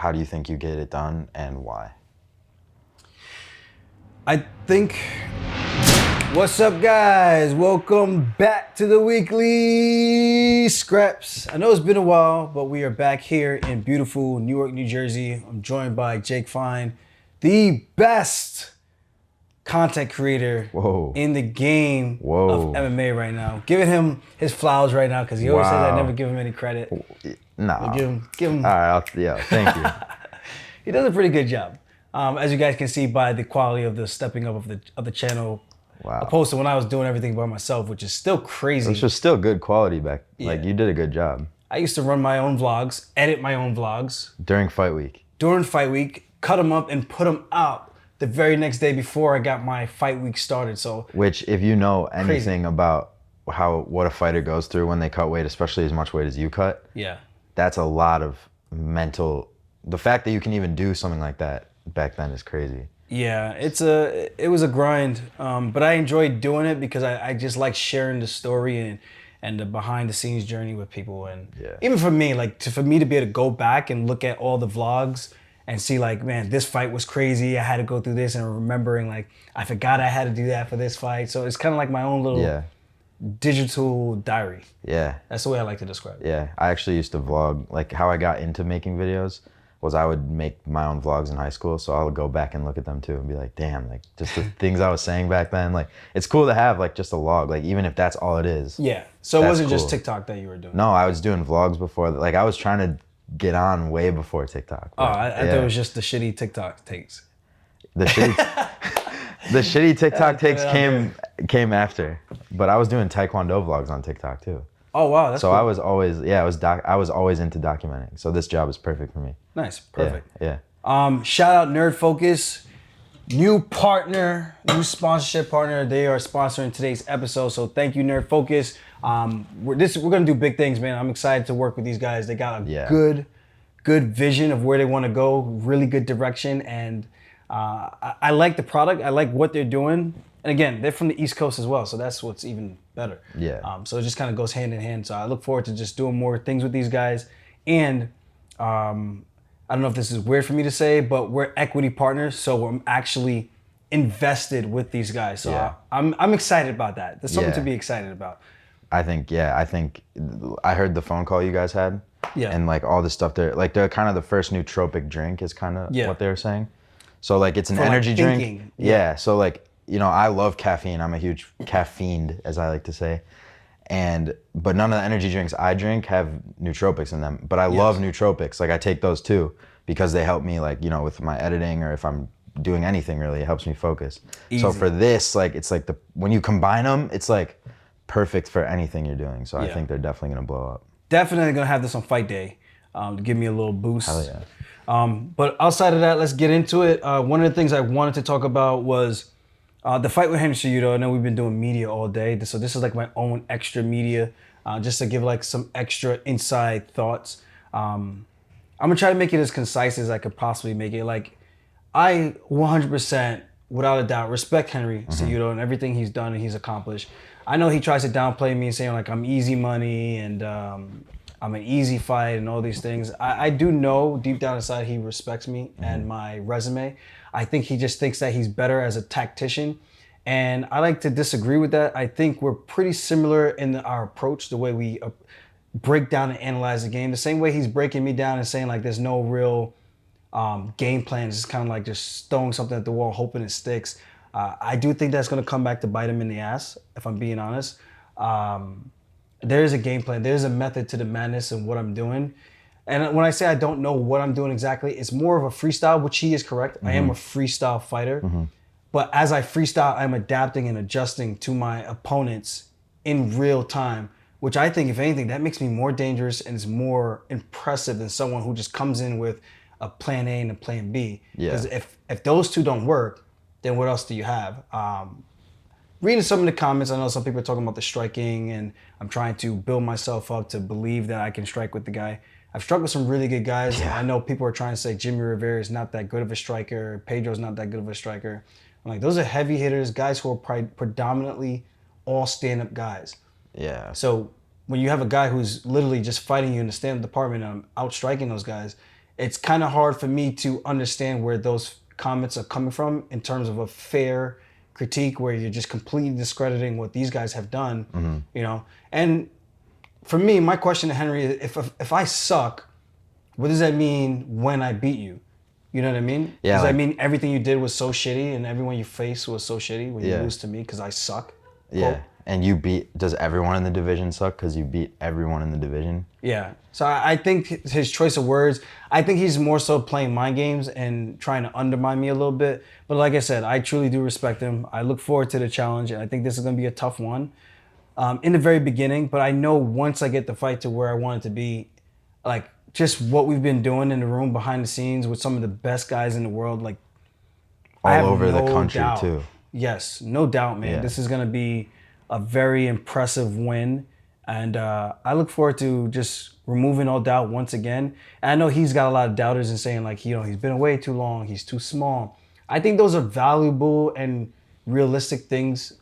how do you think you get it done and why? I think, what's up guys? Welcome back to the weekly scraps. I know it's been a while, but we are back here in beautiful Newark, New Jersey. I'm joined by Jake Fine, the best content creator in the game of MMA right now. Giving him his flowers right now because he always says I never give him any credit. No. Give him. All right, thank you. He does a pretty good job. As you guys can see by the quality of the stepping up of the channel, opposed to when I was doing everything by myself, which is still crazy. Which was still good quality back. Yeah. Like you did a good job. I used to run my own vlogs, edit my own vlogs. During fight week, cut them up and put them out the very next day before I got my fight week started. So, which if you know anything about what a fighter goes through when they cut weight, especially as much weight as you cut, that's a lot of mental. The fact that you can even do something like that back then is crazy. Yeah, it was a grind, but I enjoyed doing it because I just like sharing the story and the behind the scenes journey with people. And even for me, for me to be able to go back and look at all the vlogs and see like, man, this fight was crazy. I had to go through this, and remembering like I forgot I had to do that for this fight. So it's kind of like my own little digital diary. Yeah, that's the way I like to describe it. Yeah, I actually used to vlog. Like how I got into making videos was I would make my own vlogs in high school, so I would go back and look at them too and be like, damn, like just the things I was saying back then. Like it's cool to have like just a log, like even if that's all it is. Yeah. So it wasn't just TikTok that you were doing. No, I was doing vlogs before. Like I was trying to get on way before TikTok. Oh, I thought it was just the shitty TikTok takes. The shitty TikTok takes came after, but I was doing Taekwondo vlogs on TikTok too. Oh wow, that's so cool. I was always I was always into documenting. So this job is perfect for me. Nice, perfect. Yeah. Shout out Nerd Focus, new partner, new sponsorship partner. They are sponsoring today's episode. So thank you, Nerd Focus. We're gonna do big things, man. I'm excited to work with these guys. They got a good vision of where they want to go, really good direction, and I like the product. I like what they're doing. And again, they're from the East Coast as well, so that's what's even better. Yeah. So it just kind of goes hand in hand. So I look forward to just doing more things with these guys. And I don't know if this is weird for me to say, but we're equity partners, so I'm actually invested with these guys. So I'm excited about that. There's something to be excited about. I think I heard the phone call you guys had. Yeah. And like all the stuff they're kind of the first nootropic drink is kind of what they were saying. So like it's an energy drink. Yeah. So like, you know, I love caffeine. I'm a huge caffeined, as I like to say. But none of the energy drinks I drink have nootropics in them. But I love nootropics. Like I take those too because they help me, like, you know, with my editing or if I'm doing anything really, it helps me focus. Easy. So for this, like it's like when you combine them, it's like perfect for anything you're doing. So I think they're definitely gonna blow up. Definitely gonna have this on fight day to give me a little boost. Hell yeah. But outside of that, let's get into it. One of the things I wanted to talk about was the fight with Henry Cejudo. I know we've been doing media all day, so this is like my own extra media, just to give like some extra inside thoughts. I'm gonna try to make it as concise as I could possibly make it. Like, I 100%, without a doubt, respect Henry Cejudo and everything he's done and he's accomplished. I know he tries to downplay me and saying like I'm easy money and I'm an easy fight and all these things. I do know deep down inside he respects me and my resume. I think he just thinks that he's better as a tactician. And I like to disagree with that. I think we're pretty similar in our approach, the way we break down and analyze the game. The same way he's breaking me down and saying like there's no real game plan. It's kind of like just throwing something at the wall, hoping it sticks. I do think that's going to come back to bite him in the ass, if I'm being honest. There is a game plan. There's a method to the madness and what I'm doing. And when I say I don't know what I'm doing exactly, it's more of a freestyle, which he is correct. I am a freestyle fighter. But as I freestyle, I'm adapting and adjusting to my opponents in real time, which I think, if anything, that makes me more dangerous and is more impressive than someone who just comes in with a plan A and a plan B. Because if those two don't work, then what else do you have? Reading some of the comments, I know some people are talking about the striking, and I'm trying to build myself up to believe that I can strike with the guy. I've struck with some really good guys. I know people are trying to say Jimmy Rivera is not that good of a striker, Pedro's not that good of a striker. I'm like, those are heavy hitters, guys who are predominantly all stand-up guys. Yeah. So when you have a guy who's literally just fighting you in the stand-up department and out striking those guys, it's kind of hard for me to understand where those comments are coming from in terms of a fair critique where you're just completely discrediting what these guys have done, you know. And for me, my question to Henry is, if I suck, what does that mean when I beat you? You know what I mean? Yeah. Does that mean everything you did was so shitty and everyone you faced was so shitty when you lose to me because I suck? Yeah. Quote. And does everyone in the division suck because you beat everyone in the division? Yeah. So I think his choice of words, I think he's more so playing mind games and trying to undermine me a little bit. But like I said, I truly do respect him. I look forward to the challenge, and I think this is going to be a tough one in the very beginning. But I know once I get the fight to where I want it to be, like just what we've been doing in the room behind the scenes with some of the best guys in the world, like all over the country doubt. too. Yes, no doubt, man. Yeah. This is going to be a very impressive win. And I look forward to just removing all doubt once again. And I know he's got a lot of doubters and saying like, you know, he's been away too long. He's too small. I think those are valuable and realistic things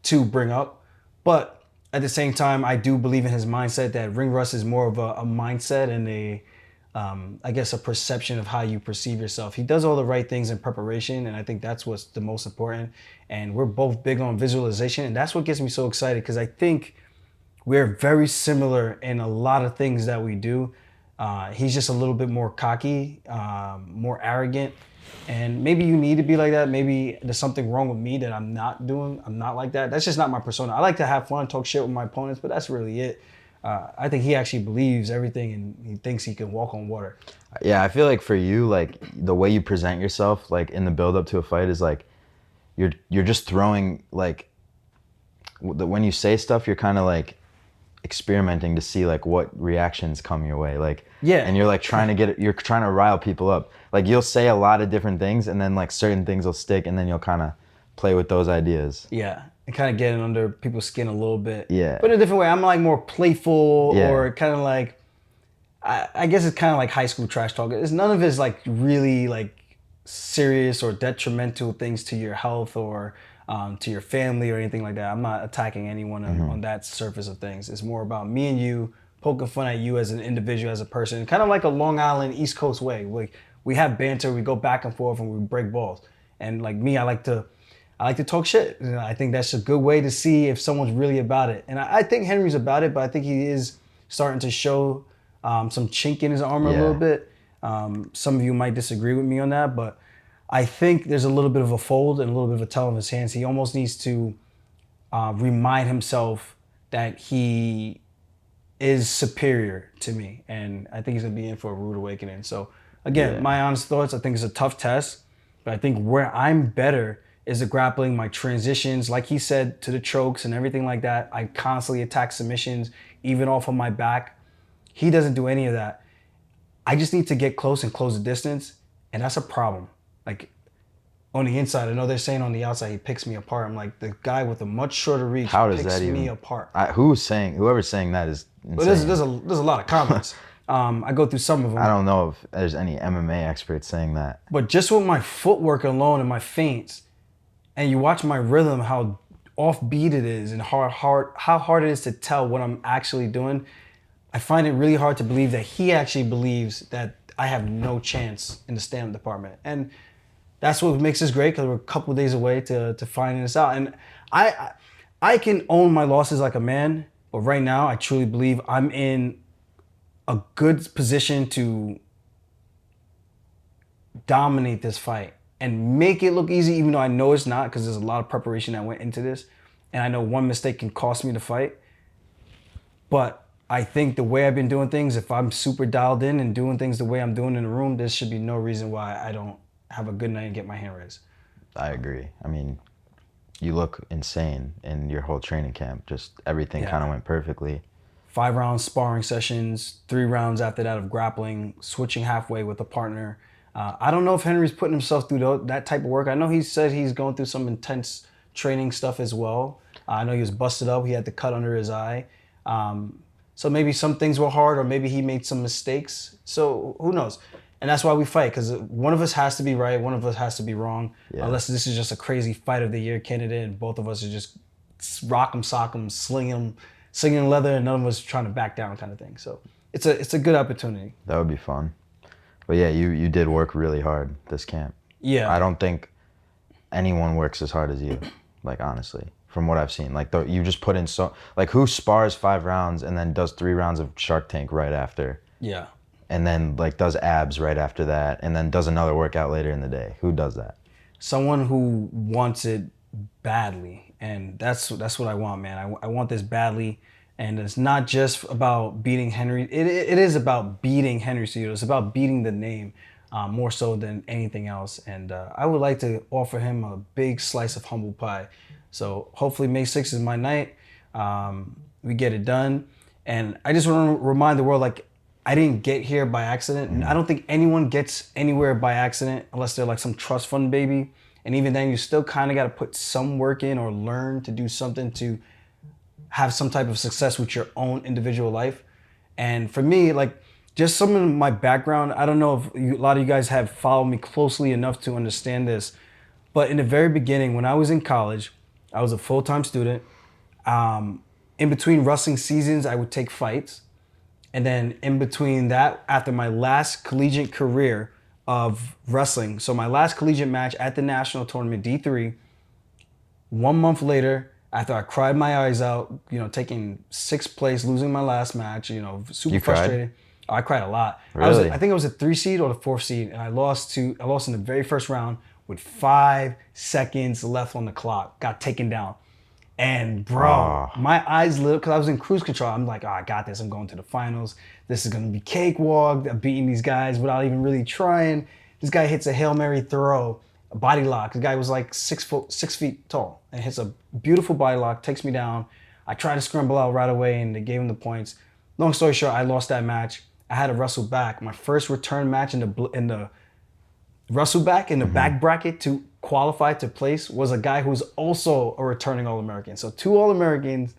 to bring up. But at the same time, I do believe in his mindset that ring rust is more of a mindset and I guess a perception of how you perceive yourself. He does all the right things in preparation, and I think that's what's the most important. And we're both big on visualization, and that's what gets me so excited because I think we're very similar in a lot of things that we do. He's just a little bit more cocky, more arrogant, and maybe you need to be like that. Maybe there's something wrong with me that I'm not doing. I'm not like that. That's just not my persona. I like to have fun, talk shit with my opponents, but that's really it. I think he actually believes everything and he thinks he can walk on water. Yeah, I feel like for you, like the way you present yourself, like in the build up to a fight, is like you're just throwing like when you say stuff, you're kind of like experimenting to see like what reactions come your way, like and you're like you're trying to rile people up. Like you'll say a lot of different things, and then like certain things will stick, and then you'll kind of play with those ideas. Yeah. And kind of getting under people's skin a little bit. Yeah. But in a different way. I'm like more playful or kind of like, I guess it's kind of like high school trash talk. It's none of it's like really like serious or detrimental things to your health or to your family or anything like that. I'm not attacking anyone on that surface of things. It's more about me and you poking fun at you as an individual, as a person, kind of like a Long Island East Coast way. We have banter, we go back and forth and we break balls. And like me, I like to talk shit. You know, I think that's a good way to see if someone's really about it. And I think Henry's about it, but I think he is starting to show some chink in his armor a little bit. Some of you might disagree with me on that, but I think there's a little bit of a fold and a little bit of a tell in his hands. He almost needs to remind himself that he is superior to me. And I think he's going to be in for a rude awakening. So again, my honest thoughts, I think it's a tough test, but I think where I'm better is the grappling, my transitions, like he said, to the chokes and everything like that. I constantly attack submissions, even off of my back. He doesn't do any of that. I just need to get close and close the distance, and that's a problem. Like, on the inside, I know they're saying on the outside he picks me apart. I'm like, the guy with a much shorter reach picks me apart. Whoever's saying that is insane. But there's a lot of comments. I go through some of them. I don't know if there's any MMA experts saying that. But just with my footwork alone and my feints, and you watch my rhythm, how offbeat it is and how hard it is to tell what I'm actually doing, I find it really hard to believe that he actually believes that I have no chance in the stand-up department. And that's what makes this great, because we're a couple of days away to finding this out. And I can own my losses like a man, but right now I truly believe I'm in a good position to dominate this fight and make it look easy, even though I know it's not, because there's a lot of preparation that went into this. And I know one mistake can cost me the fight. But I think the way I've been doing things, if I'm super dialed in and doing things the way I'm doing in the room, there should be no reason why I don't have a good night and get my hand raised. I agree. I mean, you look insane in your whole training camp. Just everything kind of went perfectly. 5 rounds sparring sessions, 3 rounds after that of grappling, switching halfway with a partner. I don't know if Henry's putting himself through that type of work. I know he said he's going through some intense training stuff as well. I know he was busted up. He had the cut under his eye. So maybe some things were hard, or maybe he made some mistakes. So who knows? And that's why we fight, because one of us has to be right, one of us has to be wrong. Unless this is just a crazy fight of the year candidate and both of us are just rock 'em, sock 'em, sling 'em, singing leather, and none of us trying to back down kind of thing. So it's a good opportunity. That would be fun. But yeah, you did work really hard this camp. Yeah. I don't think anyone works as hard as you, like, honestly, from what I've seen. Like, you just put in so, like, who spars 5 rounds and then does 3 rounds of Shark Tank right after? Yeah. And then, like, does abs right after that, and then does another workout later in the day. Who does that? Someone who wants it badly. And that's what I want, man. I want this badly. And it's not just about beating Henry. It is about beating Henry Cejudo. It's about beating the name more so than anything else. And I would like to offer him a big slice of humble pie. So hopefully May 6th is my night. We get it done. And I just want to remind the world, like, I didn't get here by accident. And I don't think anyone gets anywhere by accident unless they're like some trust fund baby. And even then, you still kind of got to put some work in or learn to do something to have some type of success with your own individual life. And for me, like, just some of my background, I don't know if a lot of you guys have followed me closely enough to understand this, but in the very beginning, when I was in college, I was a full-time student. In between wrestling seasons, I would take fights. And then in between that, after my last collegiate career of wrestling, so my last collegiate match at the national tournament, D3, 1 month later, after I cried my eyes out, taking 6th place, losing my last match, super frustrated. Oh, I cried a lot. Really? I think it was a 3 seed or the 4th seed, and I lost in the very first round with 5 seconds left on the clock. Got taken down. And bro, my eyes lit up because I was in cruise control. I'm like, I got this. I'm going to the finals. This is going to be cakewalk. I'm beating these guys without even really trying. This guy hits a Hail Mary throw, a body lock. The guy was like 6 feet tall and hits a beautiful body lock, takes me down. I tried to scramble out right away and they gave him the points. Long story short, I lost that match. I had to wrestle back. My first return match in the wrestle back in the back bracket to qualify to place was a guy who's also a returning All-American. So 2 All-Americans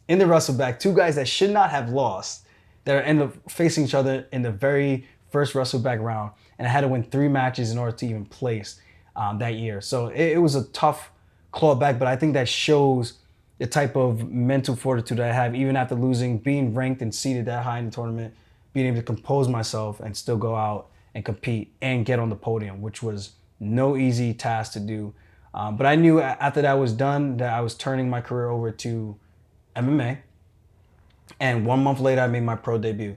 in the wrestle back, 2 guys that should not have lost, that end up facing each other in the very first wrestle back round. And I had to win 3 matches in order to even place that year. So it was a tough claw back, but I think that shows the type of mental fortitude that I have, even after losing, being ranked and seeded that high in the tournament, being able to compose myself and still go out and compete and get on the podium, which was no easy task to do. But I knew after that was done that I was turning my career over to MMA. And 1 month later, I made my pro debut.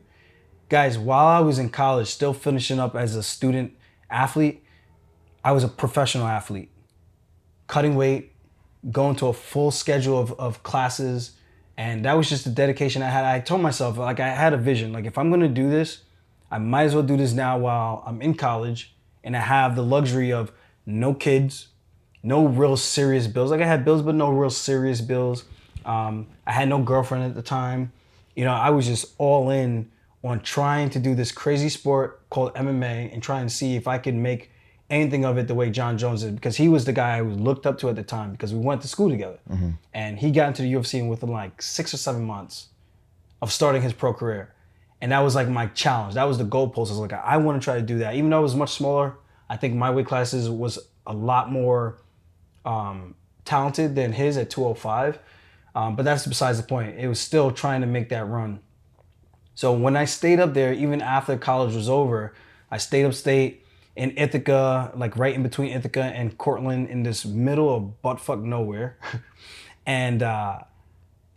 Guys, while I was in college, still finishing up as a student athlete, I was a professional athlete. Cutting weight, going to a full schedule of classes. And that was just the dedication I had. I told myself, like, I had a vision. Like, if I'm going to do this, I might as well do this now while I'm in college and I have the luxury of no kids, no real serious bills. Like, I had bills, but no real serious bills. I had no girlfriend at the time. I was just all in on trying to do this crazy sport called MMA and trying to see if I could make anything of it the way John Jones did, because he was the guy I was looked up to at the time because we went to school together. Mm-hmm. And he got into the UFC within like 6 or 7 months of starting his pro career. And that was like my challenge. That was the goalpost. I was like, I want to try to do that. Even though it was much smaller, I think my weight classes was a lot more talented than his at 205. But that's besides the point. It was still trying to make that run. So when I stayed up there, even after college was over, I stayed upstate in Ithaca, like right in between Ithaca and Cortland in this middle of buttfuck nowhere. And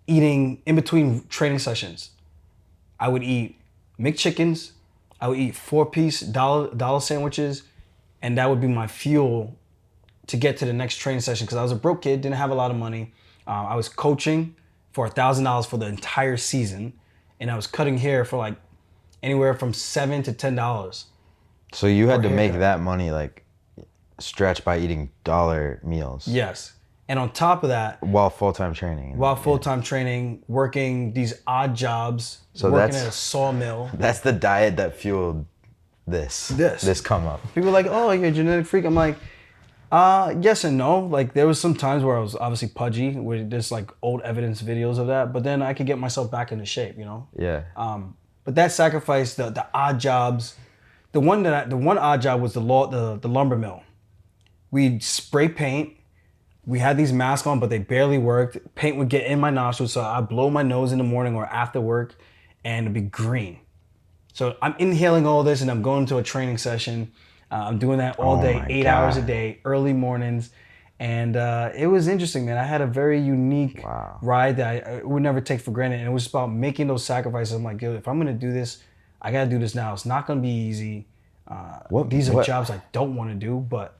eating in between training sessions. I would eat McChickens, I would eat 4-piece dollar sandwiches, and that would be my fuel to get to the next training session because I was a broke kid, didn't have a lot of money. I was coaching for $1,000 for the entire season, and I was cutting hair for like anywhere from $7 to $10. So you had to make that money like stretch by eating dollar meals. Yes. And on top of that, while full-time training. Training, working these odd jobs, working at a sawmill. That's the diet that fueled this come up. People are like, oh, you're a genetic freak. I'm like, yes and no. Like, there was some times where I was obviously pudgy, where there's like old evidence videos of that, but then I could get myself back into shape, Yeah. But that sacrifice, the odd jobs, the one odd job was the lumber mill. We'd spray paint. We had these masks on, but they barely worked. Paint would get in my nostrils, so I'd blow my nose in the morning or after work, and it'd be green. So I'm inhaling all this and I'm going to a training session. I'm doing that all day, 8 hours a day, early mornings. And it was interesting, man. I had a very unique ride that I would never take for granted. And it was about making those sacrifices. I'm like, yo, if I'm going to do this, I got to do this now. It's not going to be easy. These are jobs I don't want to do, but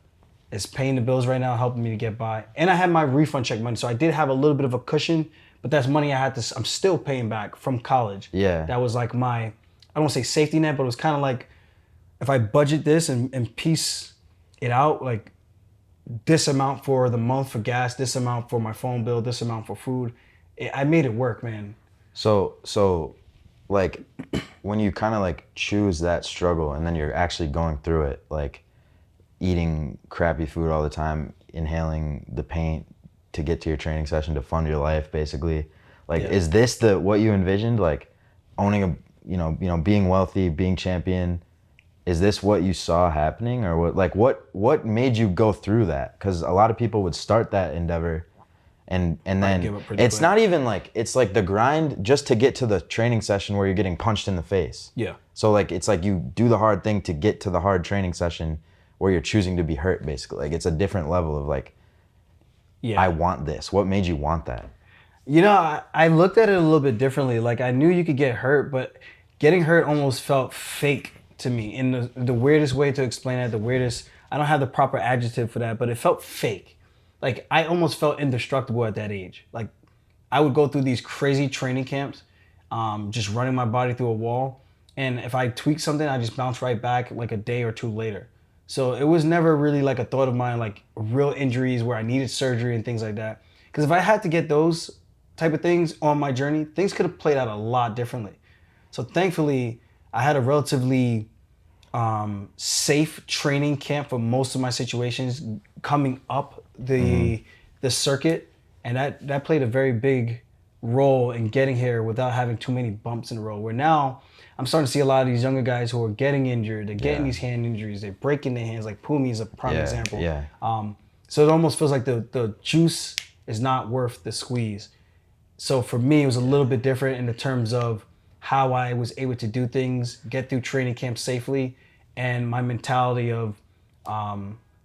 it's paying the bills right now, helping me to get by. And I had my refund check money. So I did have a little bit of a cushion, but that's money I'm still paying back from college. Yeah. That was like my, I don't want to say safety net, but it was kind of like, if I budget this and piece it out, like this amount for the month for gas, this amount for my phone bill, this amount for food, I made it work, man. So like when you kind of like choose that struggle and then you're actually going through it, like eating crappy food all the time, inhaling the paint to get to your training session to fund your life, basically. Like, is this what you envisioned? Like owning a, you know, being wealthy, being champion. Is this what you saw happening, or what made you go through that? Because a lot of people would start that endeavor, and then it's not even like, it's like the grind just to get to the training session where you're getting punched in the face. Yeah. So like it's like you do the hard thing to get to the hard training session where you're choosing to be hurt, basically. Like it's a different level of like, I want this. What made you want that? You know, I looked at it a little bit differently. Like I knew you could get hurt, but getting hurt almost felt fake to me in the weirdest way to explain it. I don't have the proper adjective for that, but it felt fake. Like I almost felt indestructible at that age. Like I would go through these crazy training camps, just running my body through a wall. And if I tweak something, I just bounce right back like a day or two later. So it was never really like a thought of mine, like real injuries where I needed surgery and things like that. Because if I had to get those type of things on my journey, things could have played out a lot differently. So thankfully, I had a relatively safe training camp for most of my situations coming up the circuit, and that played a very big role in getting here without having too many bumps in the road. Where now I'm starting to see a lot of these younger guys who are getting injured, they're getting these hand injuries, they're breaking their hands. Like Pumi is a prime example. Yeah. So it almost feels like the juice is not worth the squeeze. So for me, it was a little bit different in the terms of how I was able to do things, get through training camp safely, and my mentality of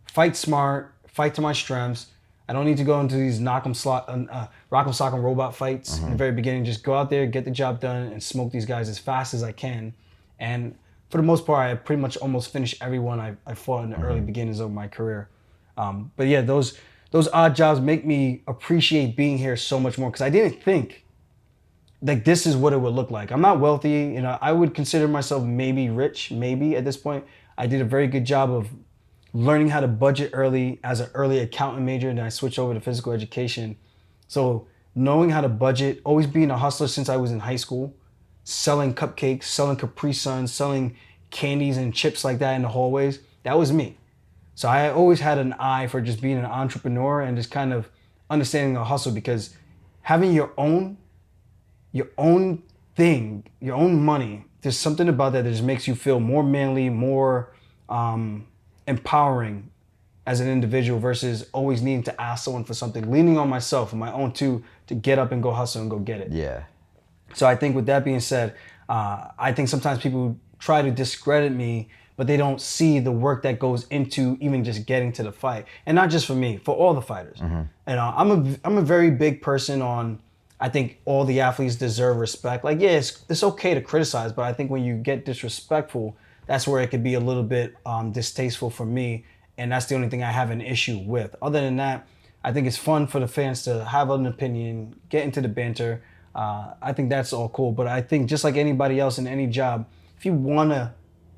fight smart, fight to my strengths. I don't need to go into these rock 'em, sock 'em robot fights in the very beginning. Just go out there, get the job done, and smoke these guys as fast as I can. And for the most part, I pretty much almost finished everyone I fought in the early beginnings of my career. But yeah, those odd jobs make me appreciate being here so much more, because I didn't think like this is what it would look like. I'm not wealthy, you know. I would consider myself maybe rich, maybe at this point. I did a very good job of learning how to budget early as an early accountant major, and then I switched over to physical education. So knowing how to budget, always being a hustler since I was in high school, selling cupcakes, selling Capri Suns, selling candies and chips like that in the hallways, that was me. So I always had an eye for just being an entrepreneur and just kind of understanding the hustle, because having your own thing, your own money, there's something about that just makes you feel more manly, more empowering as an individual versus always needing to ask someone for something, leaning on myself and my own to get up and go hustle and go get it. Yeah. So I think with that being said, I think sometimes people try to discredit me, but they don't see the work that goes into even just getting to the fight. And not just for me, for all the fighters. And I'm a very big person on, I think all the athletes deserve respect. Like, yeah, it's okay to criticize, but I think when you get disrespectful, that's where it could be a little bit distasteful for me. And that's the only thing I have an issue with. Other than that, I think it's fun for the fans to have an opinion, get into the banter. I think that's all cool. But I think just like anybody else in any job, if you want to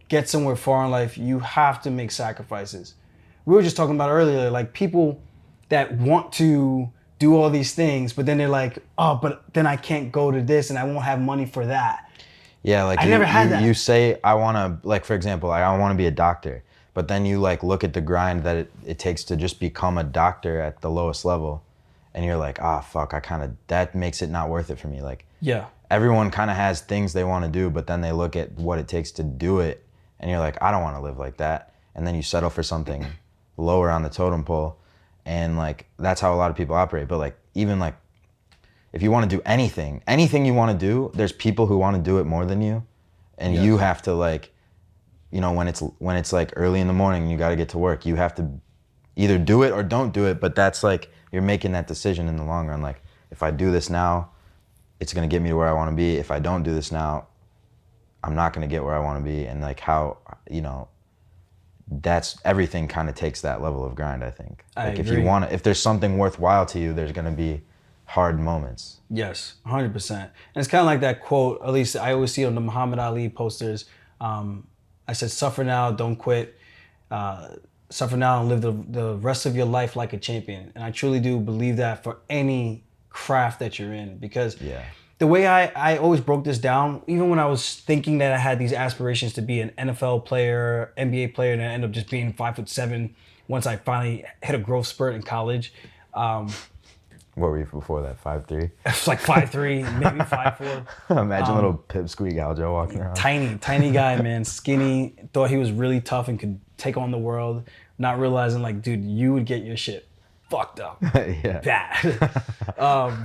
get somewhere far in life, you have to make sacrifices. We were just talking about earlier, like people that want to do all these things, but then they're like, oh, but then I can't go to this and I won't have money for that. Yeah, like I never had that. You say, I want to, like, for example, I want to be a doctor, but then you like look at the grind that it takes to just become a doctor at the lowest level, and you're like, fuck, that makes it not worth it for me. Like, yeah, everyone kind of has things they want to do, but then they look at what it takes to do it, and you're like, I don't want to live like that. And then you settle for something lower on the totem pole, and like that's how a lot of people operate. But like even like if you want to do anything you want to do, there's people who want to do it more than you, And you have to like, you know, when it's like early in the morning and you got to get to work, you have to either do it or don't do it. But that's like, you're making that decision in the long run. Like, if I do this now, it's going to get me to where I want to be. If I don't do this now, I'm not going to get where I want to be. And like how, you know, that's everything kind of takes that level of grind, I think. Like if you want to, if there's something worthwhile to you, there's going to be hard moments. Yes, 100%. And it's kind of like that quote, at least I always see it on the Muhammad Ali posters. I said, suffer now, don't quit. Suffer now and live the rest of your life like a champion. And I truly do believe that for any craft that you're in, because the way I always broke this down, even when I was thinking that I had these aspirations to be an NFL player, NBA player, and I ended up just being 5'7" once I finally hit a growth spurt in college. What were you before that, 5'3"? I was like 5'3", maybe 5'4". Imagine little pipsqueak Aljo walking around. Tiny guy, man, skinny, thought he was really tough and could take on the world, not realizing like, dude, you would get your shit fucked up. Bad.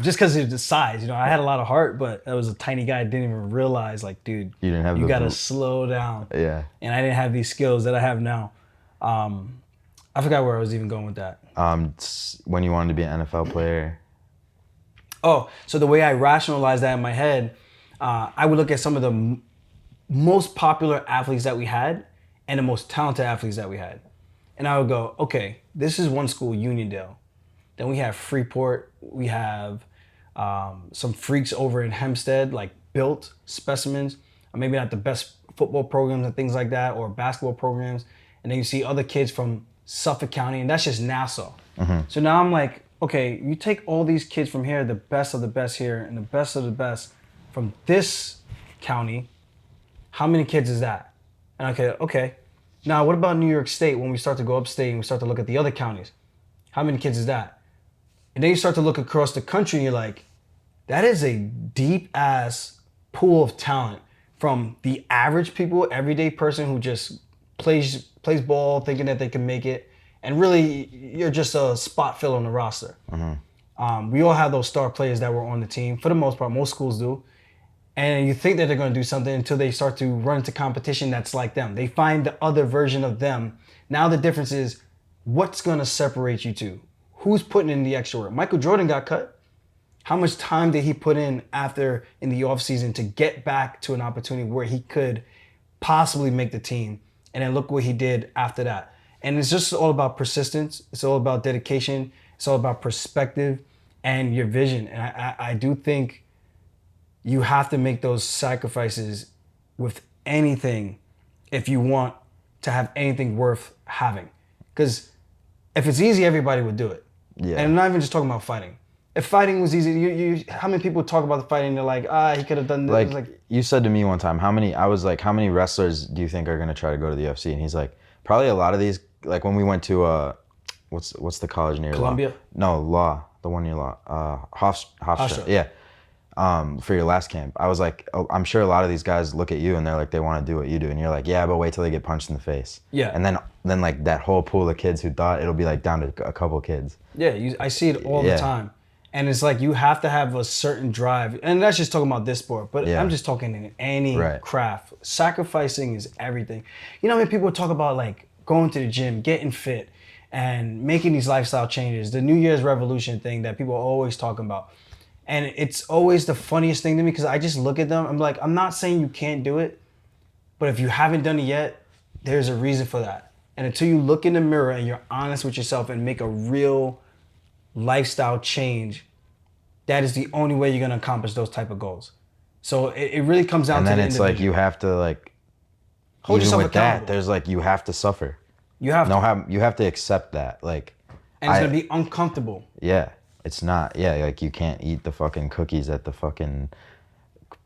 Just because of the size, you know, I had a lot of heart, but I was a tiny guy. I didn't even realize like, dude, you gotta slow down. Yeah. And I didn't have these skills that I have now. I forgot where I was even going with that. When you wanted to be an NFL player. Oh, so the way I rationalized that in my head, I would look at some of the most popular athletes that we had and the most talented athletes that we had. And I would go, okay, this is one school, Uniondale. Then we have Freeport. We have some freaks over in Hempstead, like built specimens. Maybe not the best football programs and things like that, or basketball programs. And then you see other kids from Suffolk County, and that's just Nassau. So now I'm like, okay, you take all these kids from here, the best of the best here, and the best of the best from this county, how many kids is that? And okay. Now what about New York State when we start to go upstate and we start to look at the other counties? How many kids is that? And then you start to look across the country and you're like, that is a deep ass pool of talent from the average people, everyday person who just plays ball thinking that they can make it. And really, you're just a spot filler on the roster. We all have those star players that were on the team. For the most part, most schools do. And you think that they're going to do something until they start to run into competition that's like them. They find the other version of them. Now the difference is, what's going to separate you two? Who's putting in the extra work? Michael Jordan got cut. How much time did he put in after in the offseason to get back to an opportunity where he could possibly make the team? And then look what he did after that. And it's just all about persistence. It's all about dedication. It's all about perspective and your vision. And I do think you have to make those sacrifices with anything if you want to have anything worth having. Because if it's easy, everybody would do it. And I'm not even just talking about fighting. If fighting was easy, how many people talk about the fighting? They're like, he could have done this. Like you said to me one time, how many wrestlers do you think are going to try to go to the UFC? And he's like, probably a lot of these. Like when we went to what's the college near Columbia? Law? No, Law, the one near Law. Hofstra. Yeah. For your last camp, I was like, I'm sure a lot of these guys look at you and they're like, they want to do what you do, and you're like, yeah, but wait till they get punched in the face. Yeah. And then like that whole pool of kids who thought it'll be like down to a couple kids. Yeah, I see it all the time, and it's like you have to have a certain drive, and that's just talking about this sport, but I'm just talking in any craft. Sacrificing is everything. You know how many people talk about like going to the gym, getting fit, and making these lifestyle changes, the New Year's revolution thing that people are always talking about. And it's always the funniest thing to me because I just look at them, I'm like, I'm not saying you can't do it, but if you haven't done it yet, there's a reason for that. And until you look in the mirror and you're honest with yourself and make a real lifestyle change, that is the only way you're going to accomplish those type of goals. So it really comes down to the individual. And then it's like you have to like, hold yourself with accountable. That, there's like, you have to suffer. You have to. You have to accept that. Like, and it's going to be uncomfortable. Yeah. It's not, like you can't eat the fucking cookies at the fucking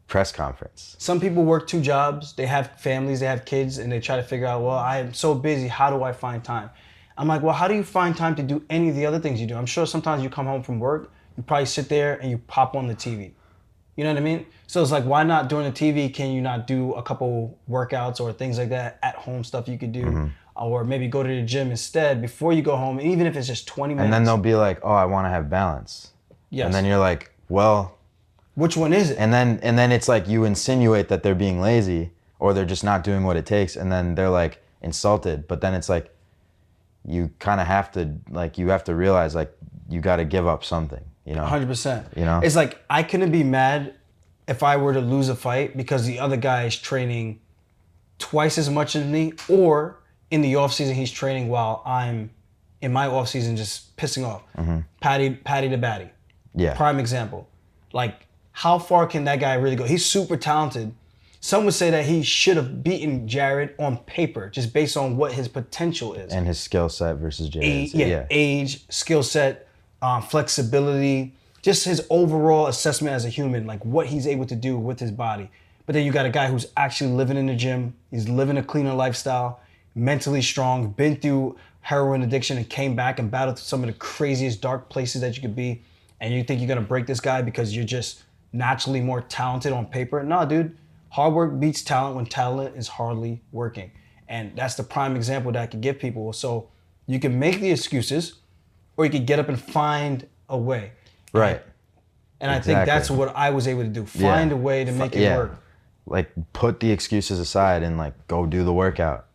press conference. Some people work 2 jobs, they have families, they have kids, and they try to figure out, well, I am so busy, how do I find time? I'm like, well, how do you find time to do any of the other things you do? I'm sure sometimes you come home from work, you probably sit there and you pop on the TV. You know what I mean? So it's like, why not during the TV, can you not do a couple workouts or things like that, at home stuff you could do? Or maybe go to the gym instead before you go home, even if it's just 20 minutes. And then they'll be like, oh, I want to have balance. Yes. And then you're like, well, which one is it? And then it's like you insinuate that they're being lazy, or they're just not doing what it takes, and then they're like insulted. But then it's like you kind of have to realize like you got to give up something, 100%. It's like I couldn't be mad if I were to lose a fight because the other guy is training twice as much as me, or in the off season he's training while I'm in my off season just pissing off. Patty to batty. Yeah. Prime example. Like, how far can that guy really go? He's super talented. Some would say that he should have beaten Jared on paper, just based on what his potential is. And his skill set versus Jared's. Age, skill set, flexibility, just his overall assessment as a human, like what he's able to do with his body. But then you got a guy who's actually living in the gym. He's living a cleaner lifestyle, mentally strong, been through heroin addiction and came back and battled some of the craziest dark places that you could be. And you think you're going to break this guy because you're just naturally more talented on paper? No, dude. Hard work beats talent when talent is hardly working. And that's the prime example that I could give people. So you can make the excuses or you can get up and find a way. Right. And I think that's what I was able to do. Find a way to make it work. Like, put the excuses aside and like go do the workout.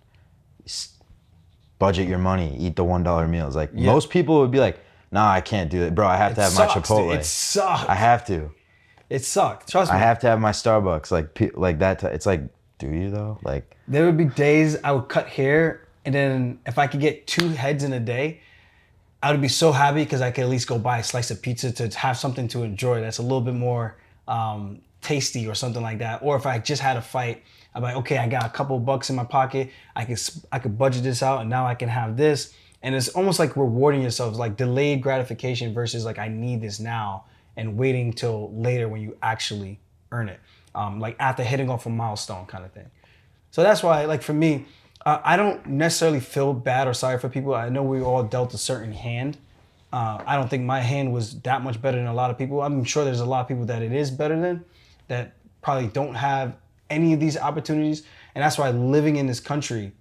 Budget your money, eat the $1 meals. Like most people would be like, nah, I can't do it. Bro, I have to have my Chipotle. Dude. It sucks. I have to. It sucked. Trust me. I have to have my Starbucks. Like that. It's like, do you though? Like, there would be days I would cut hair, and then if I could get 2 heads in a day, I would be so happy because I could at least go buy a slice of pizza to have something to enjoy that's a little bit more tasty or something like that. Or if I just had a fight, I'm like, okay, I got a couple of bucks in my pocket. I could budget this out, and now I can have this. And it's almost like rewarding yourselves, like delayed gratification versus like I need this now and waiting till later when you actually earn it. Like after hitting off a milestone kind of thing. So that's why, like for me, I don't necessarily feel bad or sorry for people. I know we all dealt a certain hand. I don't think my hand was that much better than a lot of people. I'm sure there's a lot of people that it is better than that probably don't have any of these opportunities. And that's why living in this country,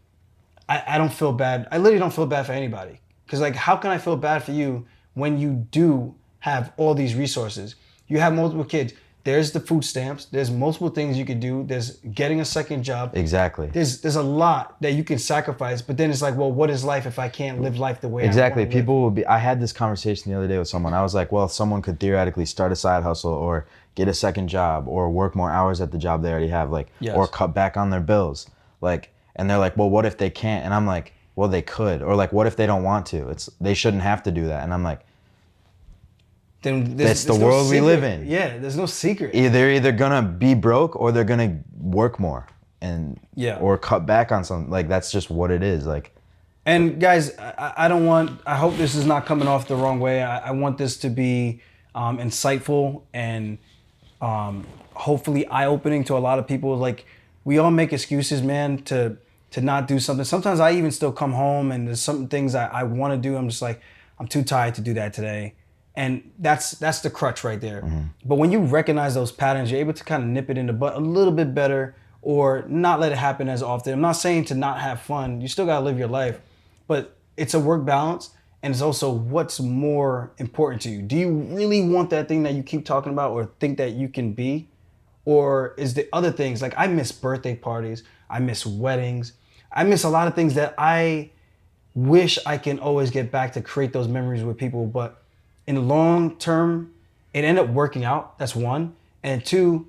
I don't feel bad. I literally don't feel bad for anybody. Because like, how can I feel bad for you when you do have all these resources? You have multiple kids. There's the food stamps. There's multiple things you could do. There's getting a second job. Exactly. There's a lot that you can sacrifice. But then it's like, well, what is life if I can't live life the way exactly. I want to live? People will be. I had this conversation the other day with someone. I was like, well, someone could theoretically start a side hustle or get a second job or work more hours at the job they already have, like, or cut back on their bills, like. And they're like, well, what if they can't? And I'm like, well, they could. Or like, what if they don't want to? They shouldn't have to do that. And I'm like, then that's the world we live in. Yeah, there's no secret. They're either gonna be broke or they're gonna work more and or cut back on something. Like, that's just what it is. Like, and guys, I hope this is not coming off the wrong way. I want this to be insightful and hopefully eye-opening to a lot of people. Like, we all make excuses, man, to not do something. Sometimes I even still come home and there's some things I want to do. I'm just like, I'm too tired to do that today. And that's the crutch right there. Mm-hmm. But when you recognize those patterns, you're able to kind of nip it in the butt a little bit better or not let it happen as often. I'm not saying to not have fun. You still got to live your life. But it's a work balance, and it's also what's more important to you. Do you really want that thing that you keep talking about or think that you can be? Or is the other things, like I miss birthday parties, I miss weddings, I miss a lot of things that I wish I can always get back to create those memories with people. But in the long term, it ended up working out. That's one. And two,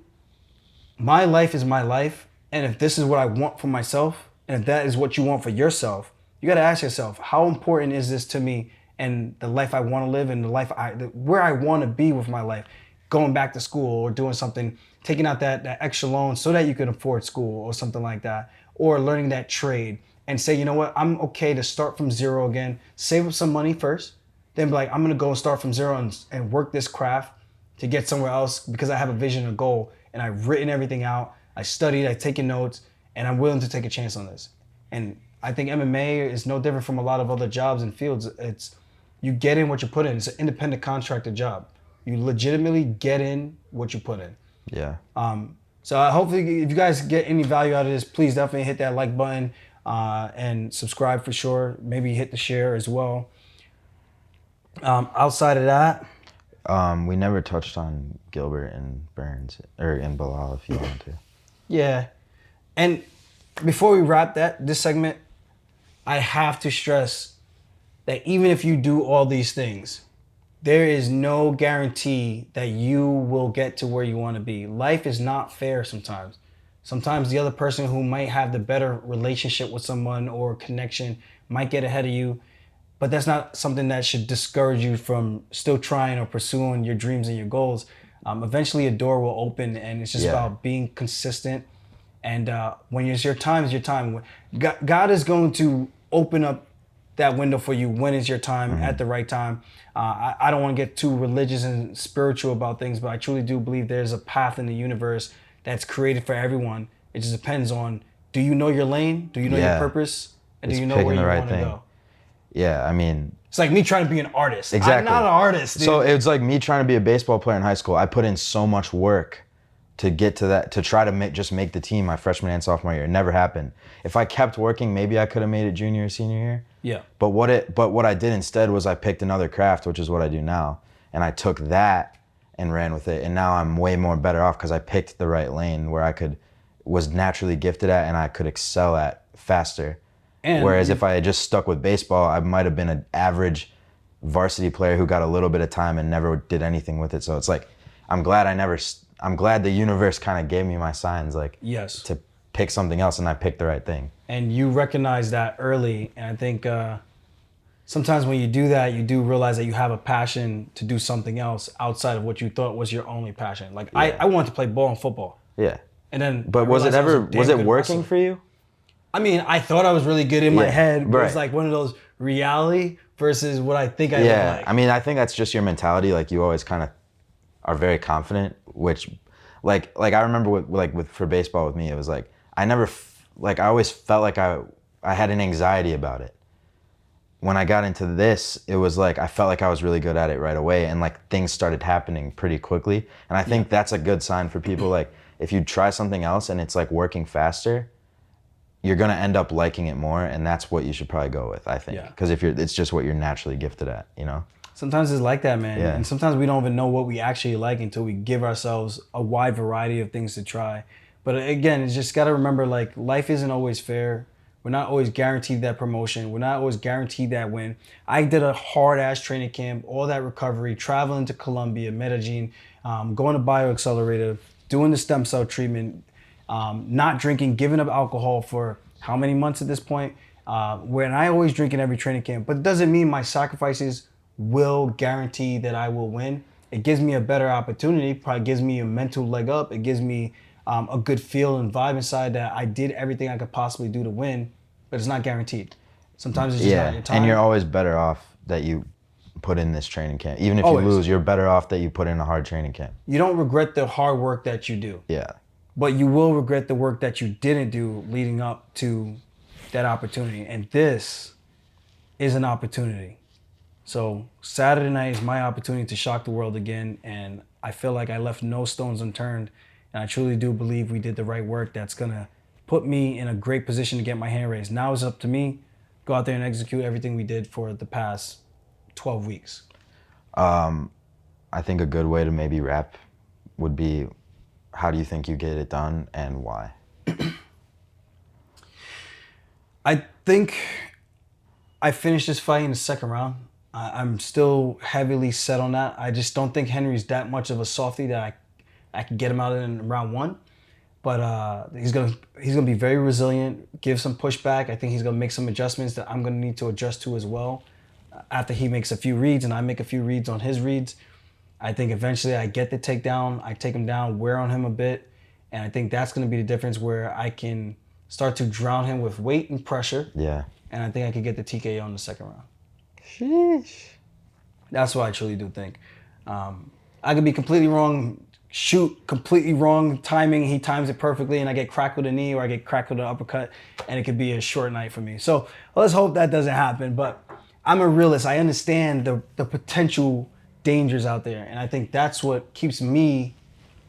my life is my life. And if this is what I want for myself, and if that is what you want for yourself, you got to ask yourself, how important is this to me and the life I want to live and the life where I want to be with my life? Going back to school or doing something, taking out that extra loan so that you can afford school or something like that, or learning that trade and say, you know what, I'm okay to start from zero again, save up some money first, then be like, I'm gonna go and start from zero and work this craft to get somewhere else because I have a vision, a goal, and I've written everything out, I studied, I've taken notes, and I'm willing to take a chance on this. And I think MMA is no different from a lot of other jobs and fields. It's, you get in what you put in. It's an independent contractor job. You legitimately get in what you put in. Yeah. So hopefully if you guys get any value out of this, please definitely hit that like button and subscribe for sure. Maybe hit the share as well. Outside of that, we never touched on Gilbert and Burns, or in Bilal if you want to. Yeah. And before we wrap this segment, I have to stress that even if you do all these things, there is no guarantee that you will get to where you want to be. Life is not fair sometimes. Sometimes the other person who might have the better relationship with someone or connection might get ahead of you, but that's not something that should discourage you from still trying or pursuing your dreams and your goals. Eventually a door will open, and it's just about being consistent. And when it's your time, it's your time. God is going to open up that window for you when it's your time, at the right time. I don't want to get too religious and spiritual about things, but I truly do believe there's a path in the universe that's created for everyone. It just depends on, do you know your lane? Do you know your purpose? And do you know where you want to go? Yeah, I mean... It's like me trying to be an artist. Exactly. I'm not an artist, dude. So it's like me trying to be a baseball player in high school. I put in so much work to get to that, to try to make the team my freshman and sophomore year. It never happened. If I kept working, maybe I could have made it junior or senior year. Yeah. But what I did instead was I picked another craft, which is what I do now. And I took that and ran with it. And now I'm way more better off because I picked the right lane where was naturally gifted at and I could excel at faster. And whereas if I had just stuck with baseball, I might have been an average varsity player who got a little bit of time and never did anything with it. So it's like, I'm glad the universe kind of gave me my signs, like, to pick something else, and I picked the right thing. And you recognize that early, and I think sometimes when you do that, you do realize that you have a passion to do something else outside of what you thought was your only passion. Like, I wanted to play ball and football. Yeah. And then, but was it working for you? I mean, I thought I was really good in my head, but it's like one of those reality versus what I think I look like. I mean, I think that's just your mentality. Like, you always kind of are very confident, which, like I remember for baseball with me, it was like, I always felt like I had an anxiety about it. When I got into this, it was like, I felt like I was really good at it right away, and like things started happening pretty quickly. And I think that's a good sign for people. Like, if you try something else and it's like working faster, you're gonna end up liking it more, and that's what you should probably go with, I think. Because it's just what you're naturally gifted at, you know? Sometimes it's like that, man. Yeah. And sometimes we don't even know what we actually like until we give ourselves a wide variety of things to try. But again, it's just gotta remember, like, life isn't always fair. We're not always guaranteed that promotion. We're not always guaranteed that win. I did a hard-ass training camp, all that recovery, traveling to Colombia, Medellin, going to BioAccelerator, doing the stem cell treatment, not drinking, giving up alcohol for how many months at this point? When I always drink in every training camp, but it doesn't mean my sacrifices will guarantee that I will win. It gives me a better opportunity, probably gives me a mental leg up. It gives me a good feel and vibe inside that I did everything I could possibly do to win, but it's not guaranteed. Sometimes it's just not your time. And you're always better off that you put in this training camp. Even if you lose, you're better off that you put in a hard training camp. You don't regret the hard work that you do. Yeah. But you will regret the work that you didn't do leading up to that opportunity. And this is an opportunity. So Saturday night is my opportunity to shock the world again. And I feel like I left no stones unturned. And I truly do believe we did the right work that's going to put me in a great position to get my hand raised. Now it's up to me. Go out there and execute everything we did for the past 12 weeks. I think a good way to maybe wrap would be, how do you think you get it done and why? I think I finished this fight in the second round. I'm still heavily set on that. I just don't think Henry's that much of a softie that I can get him out in round one. But he's gonna be very resilient, give some pushback. I think he's gonna make some adjustments that I'm gonna need to adjust to as well. After he makes a few reads and I make a few reads on his reads, I think eventually I get the takedown, I take him down, wear on him a bit, and I think that's going to be the difference where I can start to drown him with weight and pressure. Yeah. And I think I could get the TKO in the second round. Sheesh. That's what I truly do think. I could be completely wrong, shoot completely wrong timing, he times it perfectly, and I get cracked with a knee or I get cracked with an uppercut, and it could be a short night for me. So let's hope that doesn't happen, but I'm a realist. I understand the potential dangers out there, and I think that's what keeps me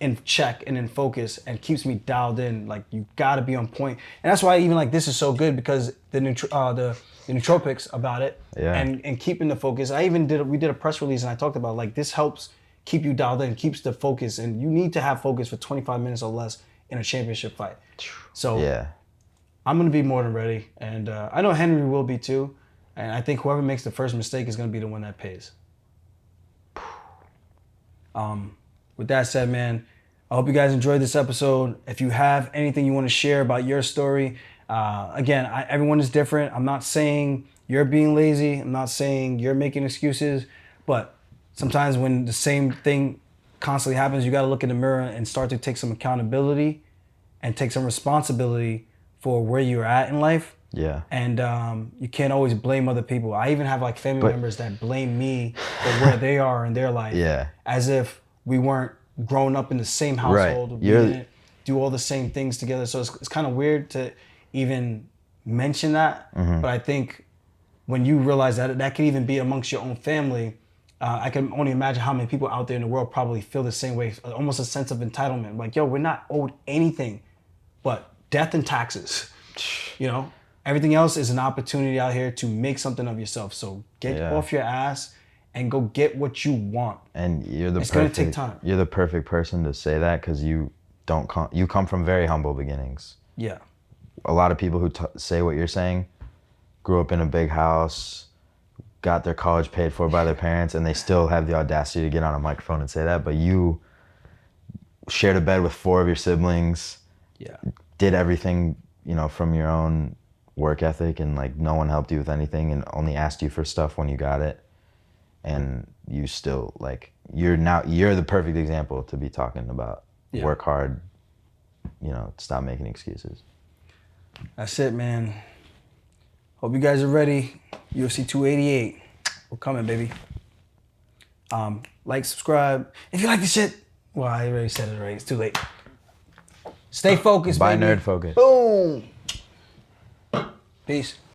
in check and in focus and keeps me dialed in. Like, you got to be on point, and that's why even like this is so good, because the nootropics about it, and keeping the focus. We did a press release and I talked about, like, this helps keep you dialed in, keeps the focus, and you need to have focus for 25 minutes or less in a championship fight. So I'm going to be more than ready. And I know Henry will be too. And I think whoever makes the first mistake is going to be the one that pays. With that said, man, I hope you guys enjoyed this episode. If you have anything you want to share about your story, again, everyone is different. I'm not saying you're being lazy. I'm not saying you're making excuses. But sometimes when the same thing constantly happens, you got to look in the mirror and start to take some accountability and take some responsibility for where you're at in life. Yeah. And you can't always blame other people. I even have like family members that blame me for where they are in their life. Yeah. As if we weren't grown up in the same household. We didn't do all the same things together. So it's kind of weird to even mention that. But I think when you realize that that could even be amongst your own family, I can only imagine how many people out there in the world probably feel the same way, almost a sense of entitlement. Like, yo, we're not owed anything but death and taxes. You know, everything else is an opportunity out here to make something of yourself. So get off your ass and go get what you want. And it's going to take time. You're the perfect person to say that because you come from very humble beginnings. Yeah. A lot of people who say what you're saying grew up in a big house, got their college paid for by their parents, and they still have the audacity to get on a microphone and say that. But you shared a bed with 4 of your siblings, did everything, you know, from your own work ethic, and like no one helped you with anything and only asked you for stuff when you got it. And you still like, you're the perfect example to be talking about. Work hard, you know, stop making excuses. That's it, man. Hope you guys are ready. UFC 288. We're coming, baby. Like, subscribe. If you like this shit, well, I already said it already. It's too late. Stay focused, Buy baby. Nerd Focus. Boom. Peace.